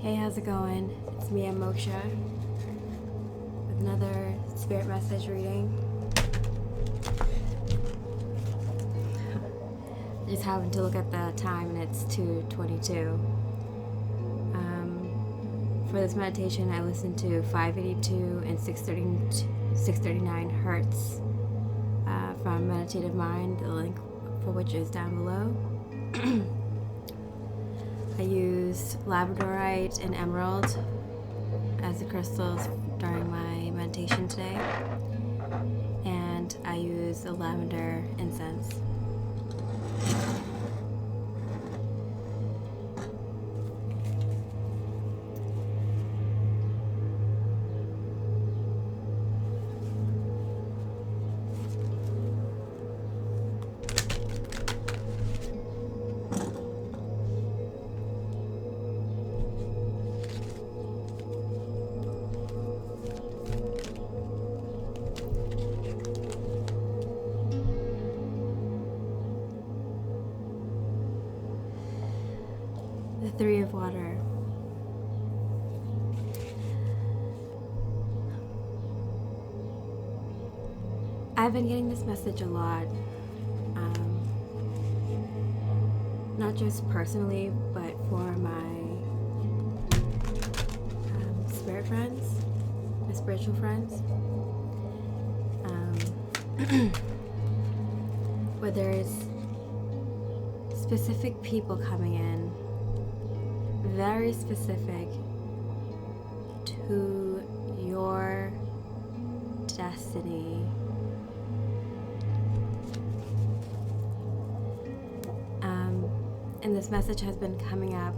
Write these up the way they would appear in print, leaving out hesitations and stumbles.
Hey, how's it going? It's me, Moksha, with another spirit message reading. I just happened to look at the time and it's 2:22. For this meditation, I listened to 582 and 639 hertz from Meditative Mind, the link for which is down below. I used labradorite and emerald as the crystals during my meditation today, and I used a lavender incense. The Three of Water. I've been getting this message a lot, not just personally, but for my spirit friends, my spiritual friends, where there's specific people coming in, very specific to your destiny. And this message has been coming up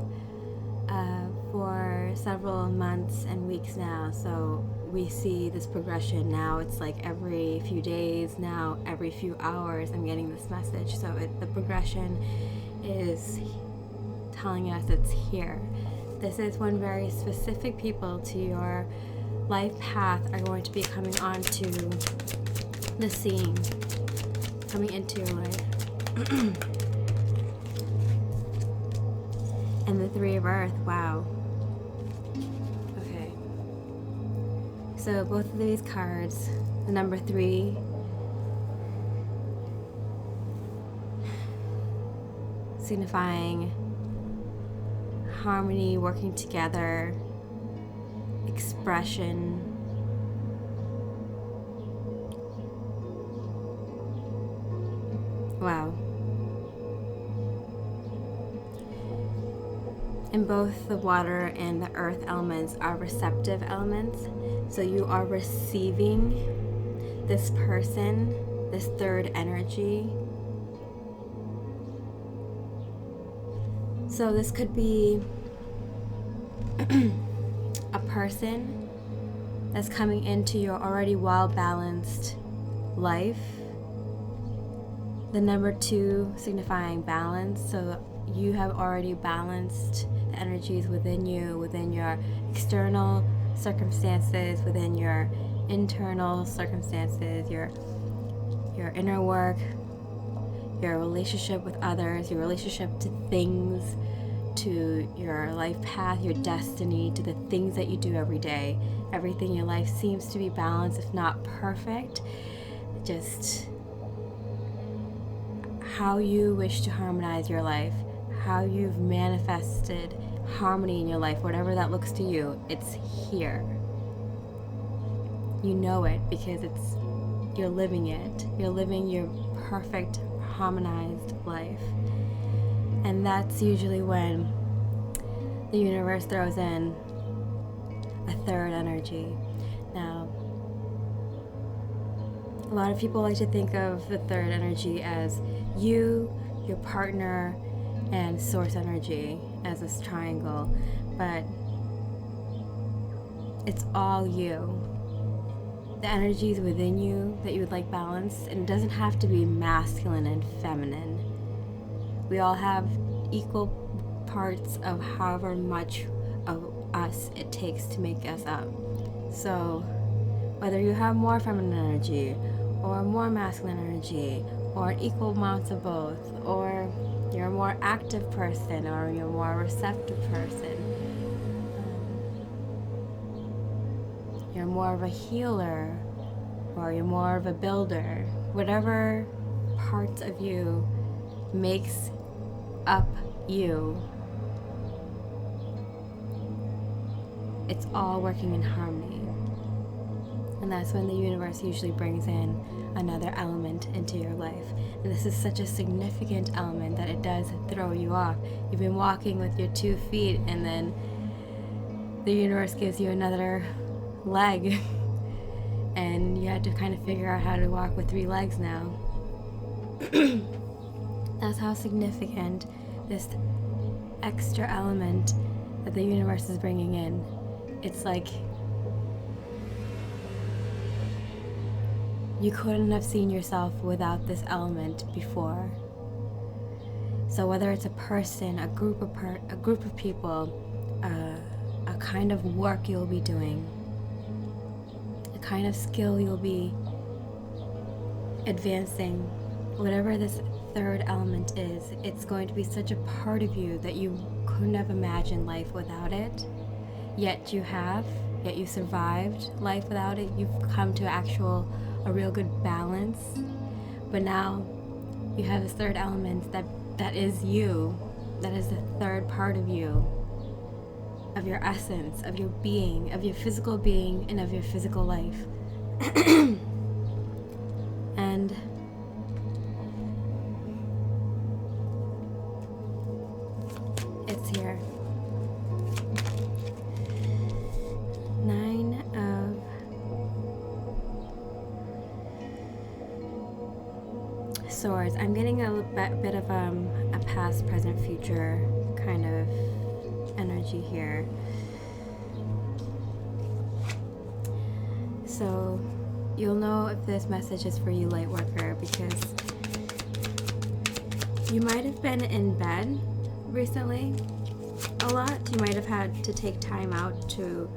for several months and weeks now, so we see this progression. Now it's like every few days, now every few hours I'm getting this message, so the progression is telling us it's here. This is when very specific people to your life path are going to be coming onto the scene, coming into your life. And the Three of Earth, wow. Okay. So both of these cards, the number 3, signifying harmony, working together, expression. Wow. And both the water and the earth elements are receptive elements. So you are receiving this person, this third energy. So this could be a person that's coming into your already well-balanced life. The number 2 signifying balance. So you have already balanced the energies within you, within your external circumstances, within your internal circumstances, your inner work, your relationship with others, your relationship to things, to your life path, your destiny, to the things that you do every day. Everything in your life seems to be balanced, if not perfect. Just how you wish to harmonize your life, how you've manifested harmony in your life, whatever that looks to you, it's here. You know it because you're living it. You're living your perfect, harmonized life. And that's usually when the universe throws in a third energy. Now, a lot of people like to think of the third energy as you, your partner, and source energy as this triangle, but it's all you. The energies within you that you would like balanced, and it doesn't have to be masculine and feminine. We all have equal parts of however much of us it takes to make us up. So whether you have more feminine energy or more masculine energy or equal amounts of both, or you're a more active person or you're a more receptive person, you're more of a healer, or you're more of a builder. Whatever parts of you makes up you, it's all working in harmony. And that's when the universe usually brings in another element into your life. And this is such a significant element that it does throw you off. You've been walking with your 2 feet, and then the universe gives you another leg. And you had to kind of figure out how to walk with 3 legs now. That's how significant this extra element that the universe is bringing in. It's like you couldn't have seen yourself without this element before. So whether it's a person, a group of people, a kind of work you'll be doing, a kind of skill you'll be advancing, whatever this third element is, it's going to be such a part of you that you couldn't have imagined life without it. Yet you survived life without it. You've come to a real good balance. But now you have this third element that is you, that is the third part of you, of your essence, of your being, of your physical being, and of your physical life. And it's here. 9 of Swords. I'm getting a bit of a past, present, future kind of energy here. So you'll know if this message is for you, Lightworker, because you might have been in bed recently a lot. You might have had to take time out to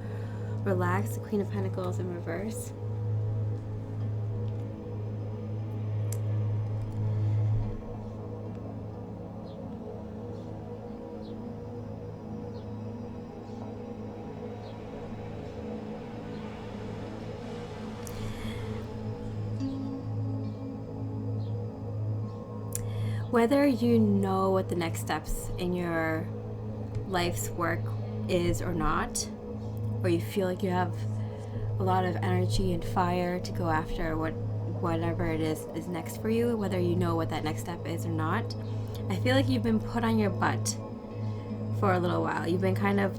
relax. The Queen of Pentacles in reverse. Whether you know what the next steps in your life's work is or not, or you feel like you have a lot of energy and fire to go after whatever it is next for you, whether you know what that next step is or not, I feel like you've been put on your butt for a little while. You've been kind of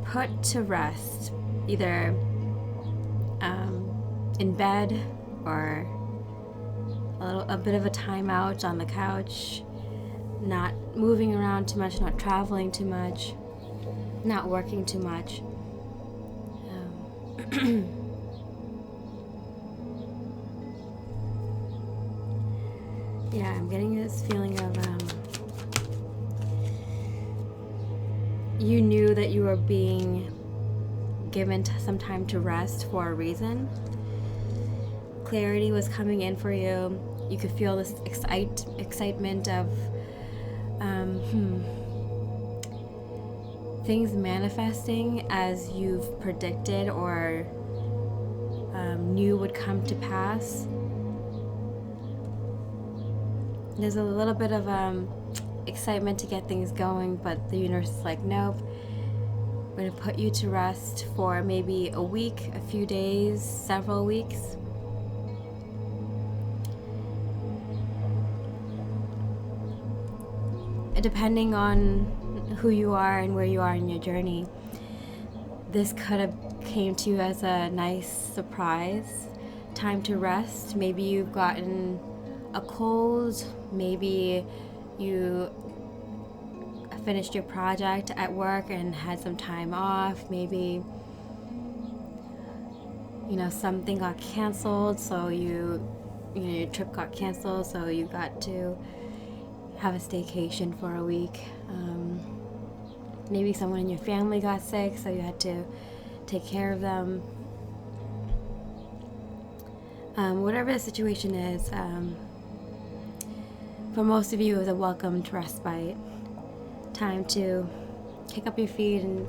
put to rest, either in bed or a bit of a timeout on the couch, not moving around too much, not traveling too much, not working too much. Yeah, I'm getting this feeling of you knew that you were being given some time to rest for a reason. Clarity was coming in for you. You could feel this excitement of things manifesting as you've predicted or knew would come to pass. There's a little bit of excitement to get things going, but the universe is like, nope. We're going to put you to rest for maybe a week, a few days, several weeks. Depending on who you are and where you are in your journey, this could have came to you as a nice surprise. Time to rest. Maybe you've gotten a cold. Maybe you finished your project at work and had some time off. Maybe something got canceled, so your trip got canceled, so you got to have a staycation for a week. Maybe someone in your family got sick, so you had to take care of them. Whatever the situation is, for most of you, it was a welcomed respite. Time to kick up your feet and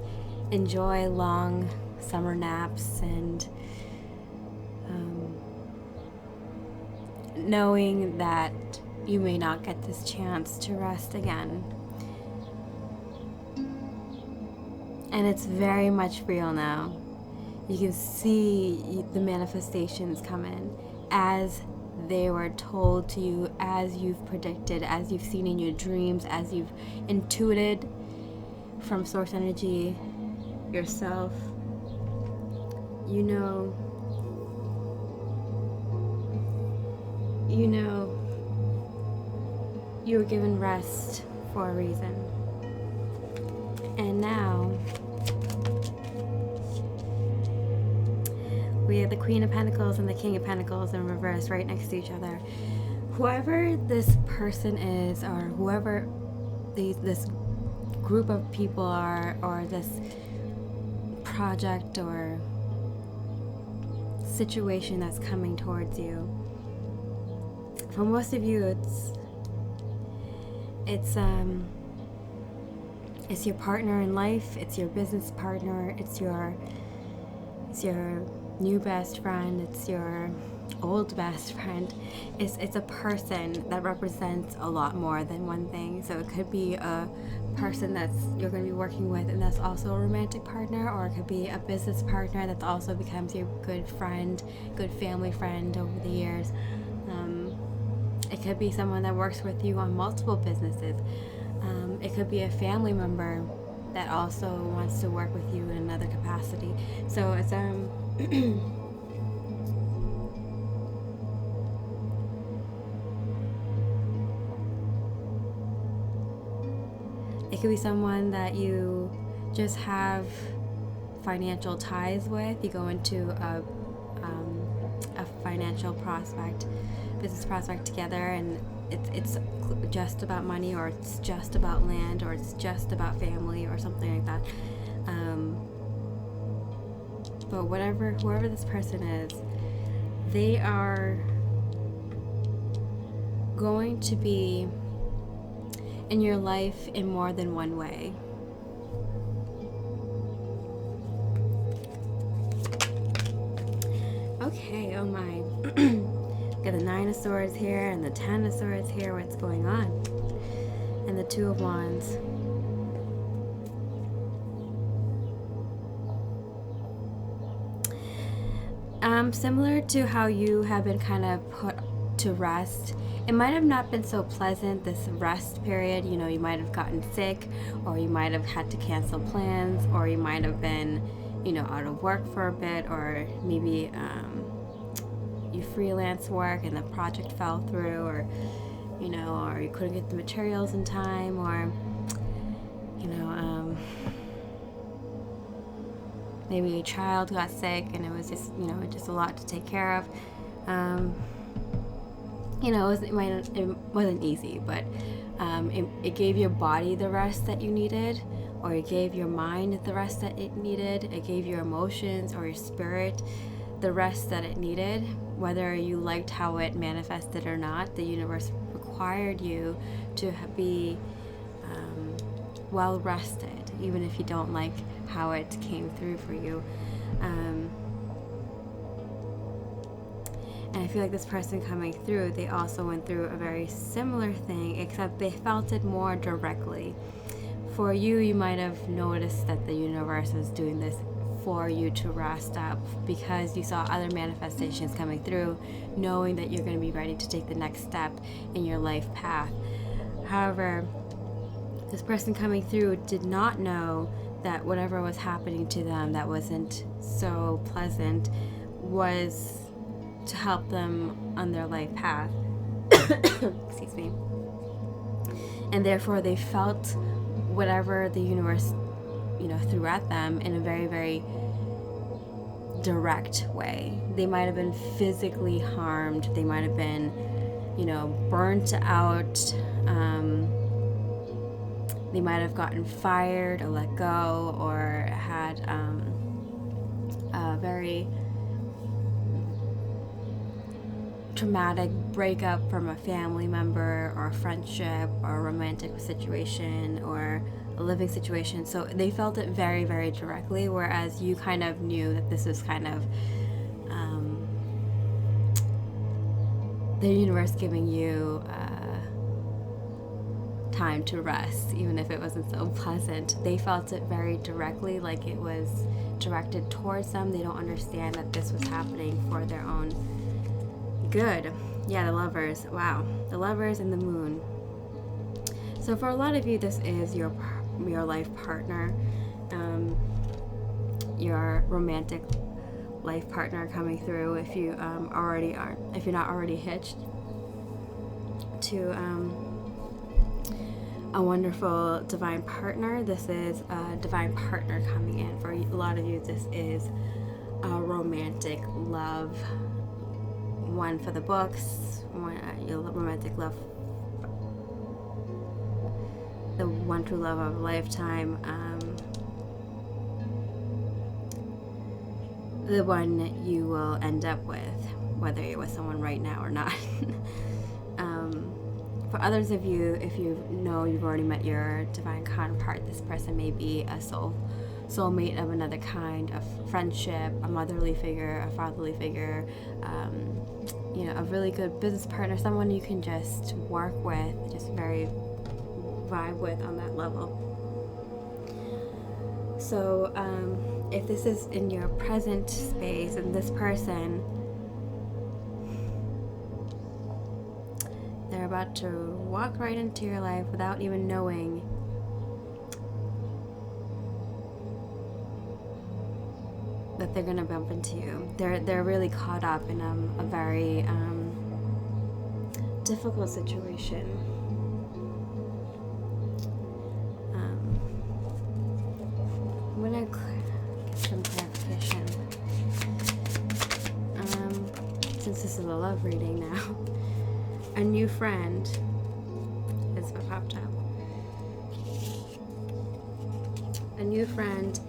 enjoy long summer naps and knowing that you may not get this chance to rest again. And it's very much real now. You can see the manifestations come in as they were told to you, as you've predicted, as you've seen in your dreams, as you've intuited from source energy yourself. You know you were given rest for a reason. And now we have the Queen of Pentacles and the King of Pentacles in reverse right next to each other. Whoever this person is, or whoever this group of people are, or this project or situation that's coming towards you, for most of you it's your partner in life, it's your business partner, it's your new best friend, it's your old best friend. It's a person that represents a lot more than one thing. So it could be a person that's you're going to be working with and that's also a romantic partner, or it could be a business partner that also becomes your good friend, good family friend over the years. It could be someone that works with you on multiple businesses. It could be a family member that also wants to work with you in another capacity. So it's it could be someone that you just have financial ties with. You go into a financial business prospect together, and it's just about money, or it's just about land, or it's just about family, or something like that. But whoever this person is, they are going to be in your life in more than one way. Okay, oh my. Got the Nine of Swords here and the Ten of Swords here. What's going on? And the Two of Wands. Similar to how you have been kind of put to rest, it might have not been so pleasant, this rest period. You know, you might have gotten sick, or you might have had to cancel plans, or you might have been, out of work for a bit, or maybe you freelance work and the project fell through, or or you couldn't get the materials in time, or maybe your child got sick and it was just just a lot to take care of. It wasn't easy, but it gave your body the rest that you needed, or it gave your mind the rest that it needed. It gave your emotions or your spirit the rest that it needed. Whether you liked how it manifested or not, the universe required you to be well rested, even if you don't like how it came through for you. And I feel like this person coming through, they also went through a very similar thing, except they felt it more directly. For you, you might have noticed that the universe was doing this for you to rest up, because you saw other manifestations coming through, knowing that you're going to be ready to take the next step in your life path. However, this person coming through did not know that whatever was happening to them that wasn't so pleasant was to help them on their life path. Excuse me. And therefore they felt whatever the universe threw at them in a very, very direct way. They might have been physically harmed. They might have been burnt out. They might have gotten fired or let go, or had a very traumatic breakup from a family member, or a friendship, or a romantic situation, or a living situation. So they felt it very, very directly, whereas you kind of knew that this was kind of the universe giving you time to rest, even if it wasn't so pleasant. They felt it very directly, like it was directed towards them. They don't understand that this was happening for their own good. Yeah, the Lovers. Wow, the Lovers and the Moon. So for a lot of you, this is your life partner, your romantic life partner coming through. If you if you're not already hitched to a wonderful divine partner, this is a divine partner coming in. For a lot of you, this is a romantic love, one for the books, your romantic love, the one true love of a lifetime, the one you will end up with, whether you're with someone right now or not. For others of you, if you know you've already met your divine counterpart, this person may be a soulmate of another kind, of friendship, a motherly figure, a fatherly figure, a really good business partner, someone you can just work with, just very vibe with on that level. So if this is in your present space, and this person, they're about to walk right into your life without even knowing that they're gonna bump into you. They're really caught up in a very difficult situation. I'm gonna get some clarification. Since this is a love reading now. A new friend is what popped up. A new friend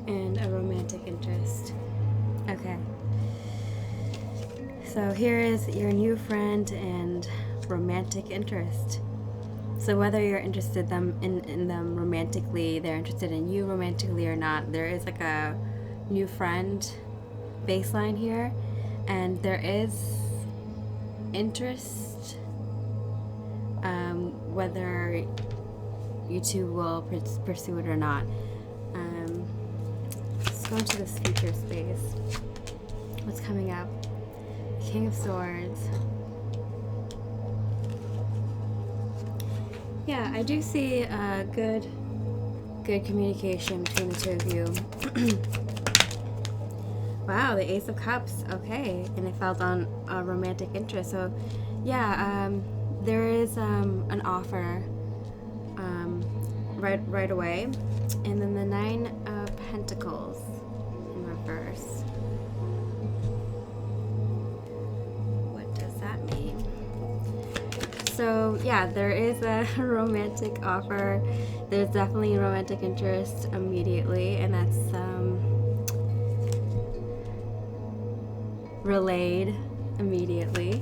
and a romantic interest. Okay. So here is your new friend and romantic interest. So whether you're interested in them romantically, they're interested in you romantically or not, there is like a new friend baseline here, and there is interest, whether you two will pursue it or not. Let's go into this future space. What's coming up? King of Swords. Yeah, I do see good communication between the two of you. Wow, the Ace of Cups. Okay, and it felt on romantic interest. So, yeah, there is an offer right away, and then the Nine of Pentacles in reverse. What does that mean? So, yeah, there is a romantic offer. There's definitely romantic interest immediately, and that's relayed immediately.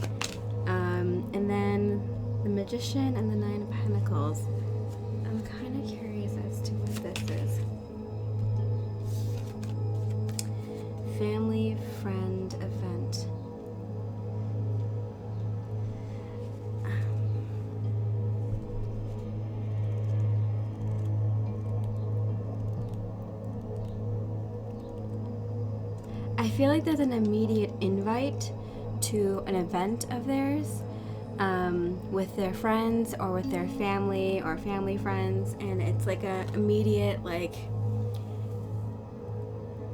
And then the Magician and the Nine of Pentacles. I'm kind of curious as to what this is. Family friend event. I feel like there's an immediate invite to an event of theirs, with their friends or with their family or family friends, and it's like a immediate, like,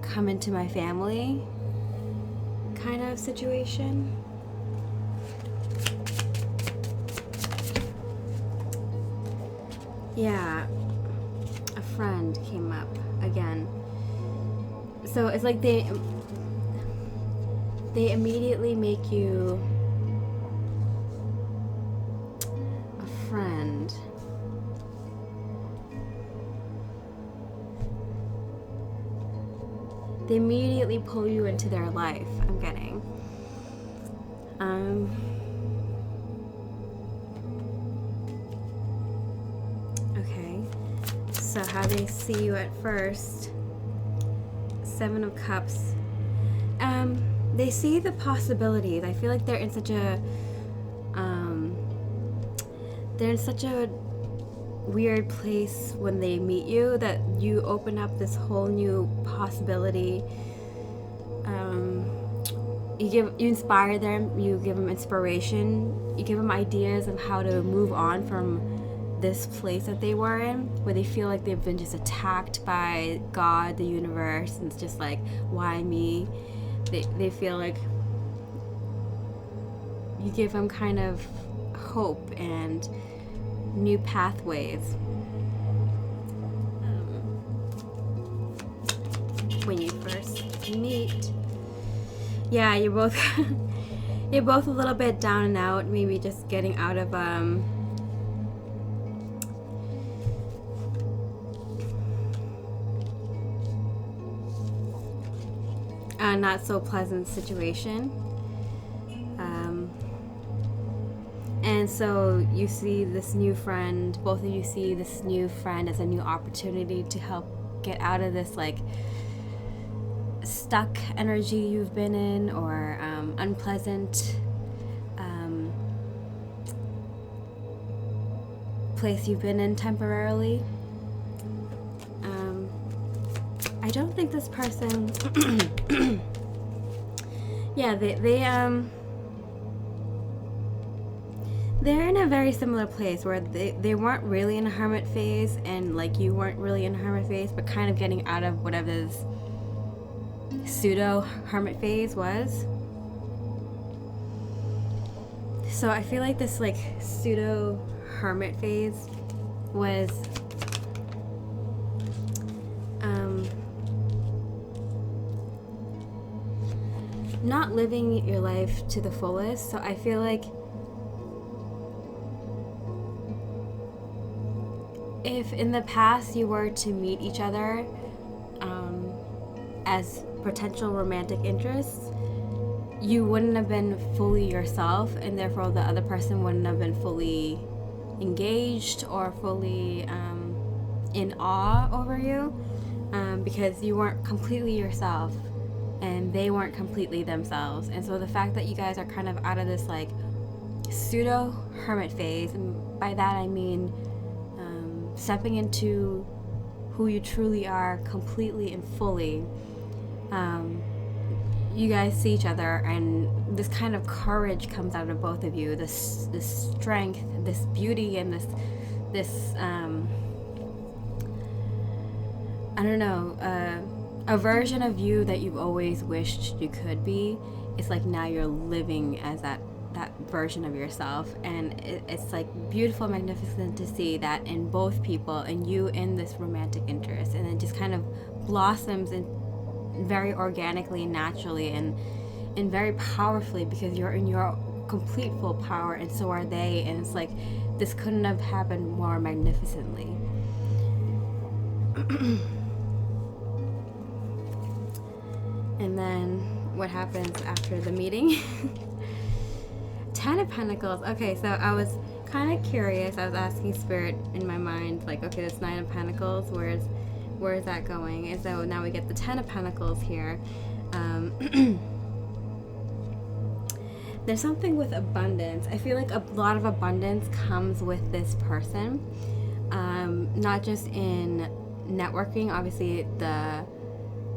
come into my family kind of situation. Yeah, a friend came up again. So it's like they immediately make you a friend. They immediately pull you into their life, I'm getting. Okay, so how they see you at first. Seven of Cups. They see the possibilities. I feel like they're in such a they're in such a weird place when they meet you that you open up this whole new possibility. You inspire them, you give them inspiration, you give them ideas of how to move on from this place that they were in, where they feel like they've been just attacked by God, the universe, and it's just like, why me? They feel like you give them kind of hope and new pathways. When you first meet, yeah, you're both you're both a little bit down and out, maybe just getting out of a not so pleasant situation. And so you see this new friend, both of you see this new friend as a new opportunity to help get out of this like stuck energy you've been in, or unpleasant place you've been in temporarily. I don't think this person yeah, they're in a very similar place where they weren't really in a hermit phase, and like you weren't really in a hermit phase, but kind of getting out of whatever this pseudo hermit phase was. So I feel like this like pseudo hermit phase was not living your life to the fullest. So I feel like if in the past you were to meet each other as potential romantic interests, you wouldn't have been fully yourself, and therefore the other person wouldn't have been fully engaged or fully in awe over you, because you weren't completely yourself and they weren't completely themselves. And so the fact that you guys are kind of out of this like pseudo hermit phase, and by that I mean stepping into who you truly are completely and fully, you guys see each other, and this kind of courage comes out of both of you, this strength, this beauty, and this I don't know, a version of you that you've always wished you could be. It's like now you're living as that version of yourself, and it's like beautiful, magnificent to see that in both people, and you in this romantic interest, and it just kind of blossoms in very organically, naturally, and very powerfully, because you're in your complete full power, and so are they, and it's like this couldn't have happened more magnificently. And then what happens after the meeting? 10 of Pentacles. Okay, so I was kind of curious. I was asking Spirit in my mind, like, okay, this 9 of Pentacles, where is that going? And so now we get the 10 of Pentacles here. There's something with abundance. I feel like a lot of abundance comes with this person, not just in networking. Obviously,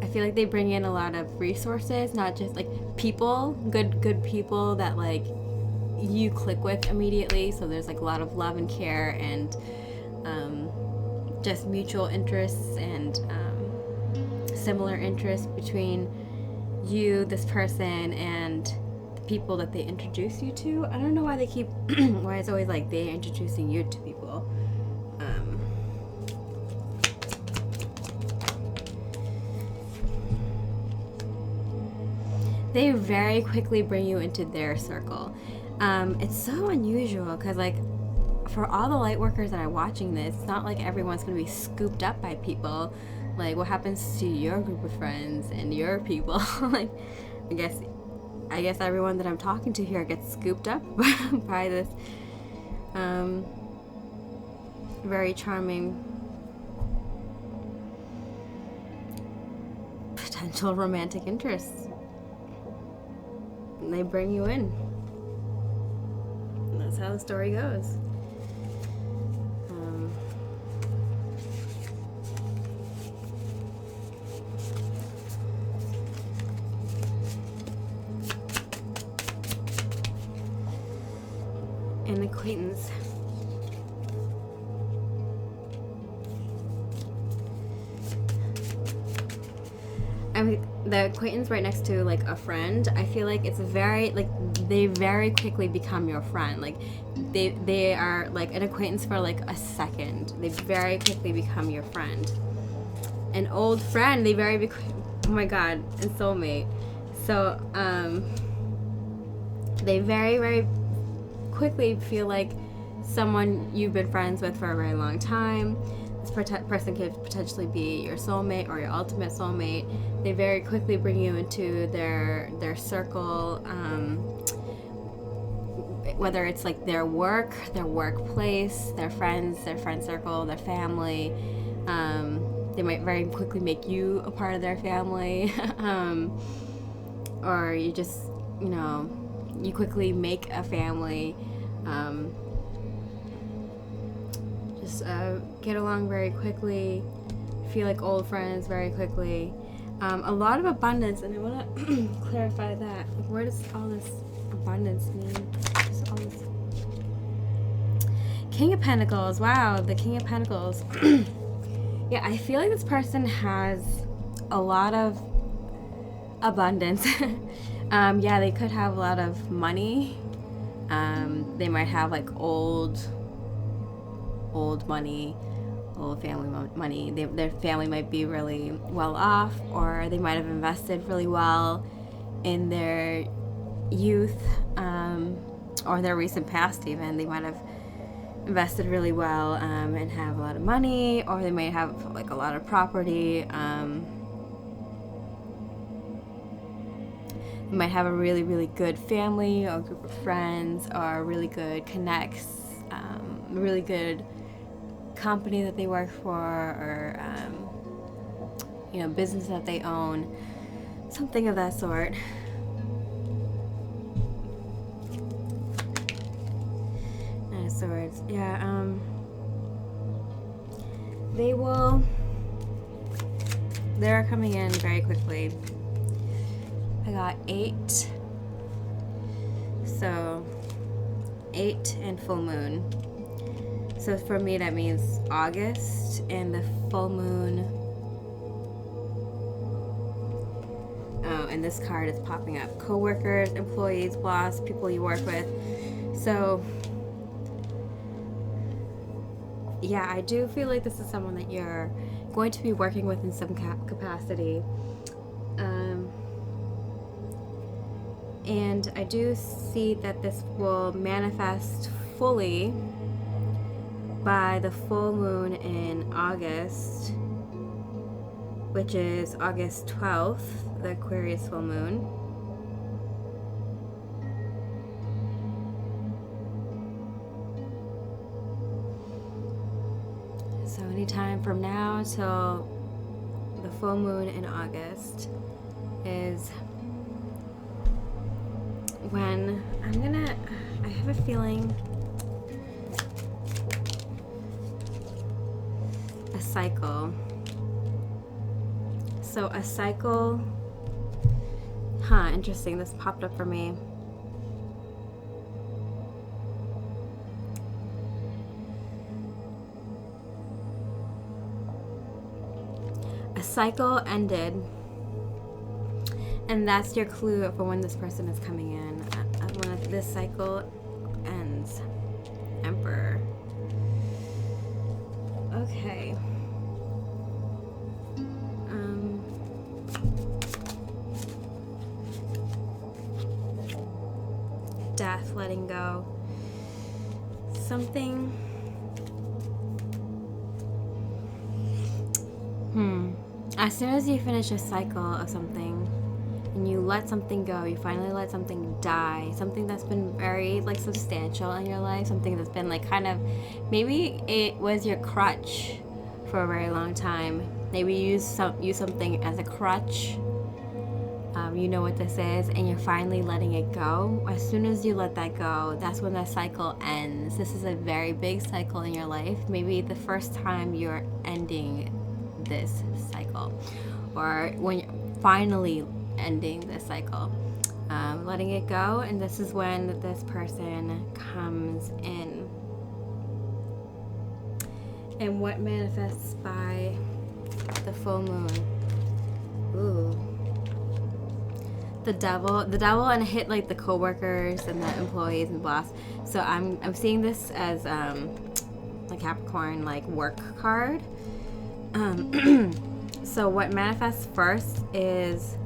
I feel like they bring in a lot of resources, not just like people, good people that like you click with immediately. So there's like a lot of love and care, and just mutual interests and similar interests between you, this person, and the people that they introduce you to. I don't know why why it's always like they're introducing you to people. They very quickly bring you into their circle. It's so unusual because, like, for all the light workers that are watching this, it's not like everyone's going to be scooped up by people. Like, what happens to your group of friends and your people? Like, I guess everyone that I'm talking to here gets scooped up by this very charming potential romantic interests. And they bring you in. And that's how the story goes. acquaintance. I mean, the acquaintance right next to like a friend, I feel like it's very like they very quickly become your friend. Like they are like an acquaintance for like a second. They very quickly become your friend. An old friend, they very oh my god, and soulmate. So they very quickly feel like someone you've been friends with for a very long time. This person could potentially be your soulmate or your ultimate soulmate. They very quickly bring you into their circle, whether it's like their work, their workplace, their friends, their friend circle, their family. They might very quickly make you a part of their family, or you just, you know, you quickly make a family. Get along very quickly, feel like old friends very quickly. A lot of abundance, and I want to clarify that. Like, where does all this abundance mean? All this? King of Pentacles. Wow, the King of Pentacles. Yeah, I feel like this person has a lot of abundance. Yeah, they could have a lot of money. They might have like old money, old family money. Their family might be really well off, or they might have invested really well in their youth, or their recent past even. They might have invested really well and have a lot of money, or they might have like a lot of property. They might have a really good family or group of friends, or really good connects, really good company that they work for, or you know, business that they own, something of that sort. Nine of Swords. Yeah, they're coming in very quickly. I got 8, so 8 and full moon. So for me that means August, and the full moon, oh, and this card is popping up. Co-workers, employees, boss, people you work with. So yeah, I do feel like this is someone that you're going to be working with in some capacity. And I do see that this will manifest fully by the full moon in August, which is August 12th, the Aquarius full moon. So anytime from now till the full moon in August is when I have a feeling a cycle. So a cycle, interesting, this popped up for me. A cycle ended, and that's your clue for when this person is coming in. When this cycle ends. Emperor. Okay. Death, letting go. Something. As soon as you finish a cycle of something and you let something go, you finally let something die, something that's been very like substantial in your life, something that's been like kind of, maybe it was your crutch for a very long time. Maybe you use something as a crutch. You know what this is, and you're finally letting it go. As soon as you let that go, that's when the cycle ends. This is a very big cycle in your life. Maybe the first time you're ending this cycle, or when you're finally ending this cycle. letting it go, and this is when this person comes in. And what manifests by the full moon? Ooh. The devil, and it hit like the co-workers and the employees and boss. So I'm seeing this as like Capricorn, like work card. So what manifests first is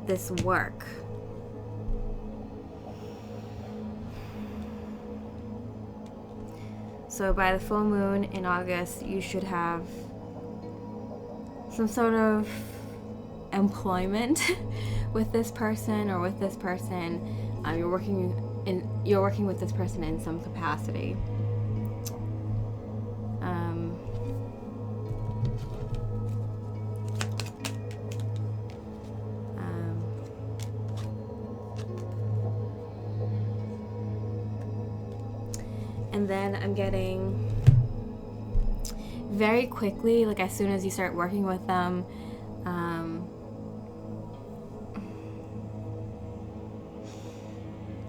this work. So by the full moon in August, you should have some sort of employment with this person, or with this person. You're working with this person in some capacity. And then I'm getting very quickly, like as soon as you start working with them,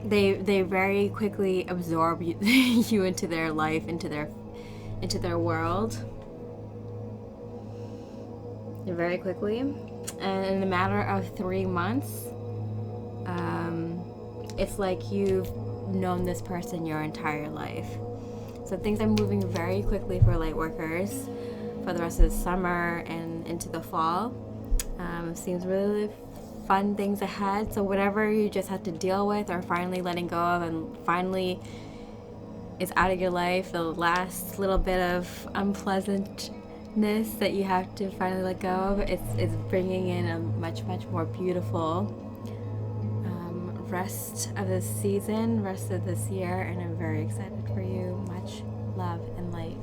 they very quickly absorb you into their life, into their world. Very quickly, and in a matter of 3 months, it's like you've known this person your entire life. So things are moving very quickly for light workers for the rest of the summer and into the fall. Seems really fun things ahead. So whatever you just have to deal with, or finally letting go of, and finally is out of your life, the last little bit of unpleasantness that you have to finally let go of, it's bringing in a much more beautiful rest of this season, rest of this year, and I'm very excited for you. Much love and light.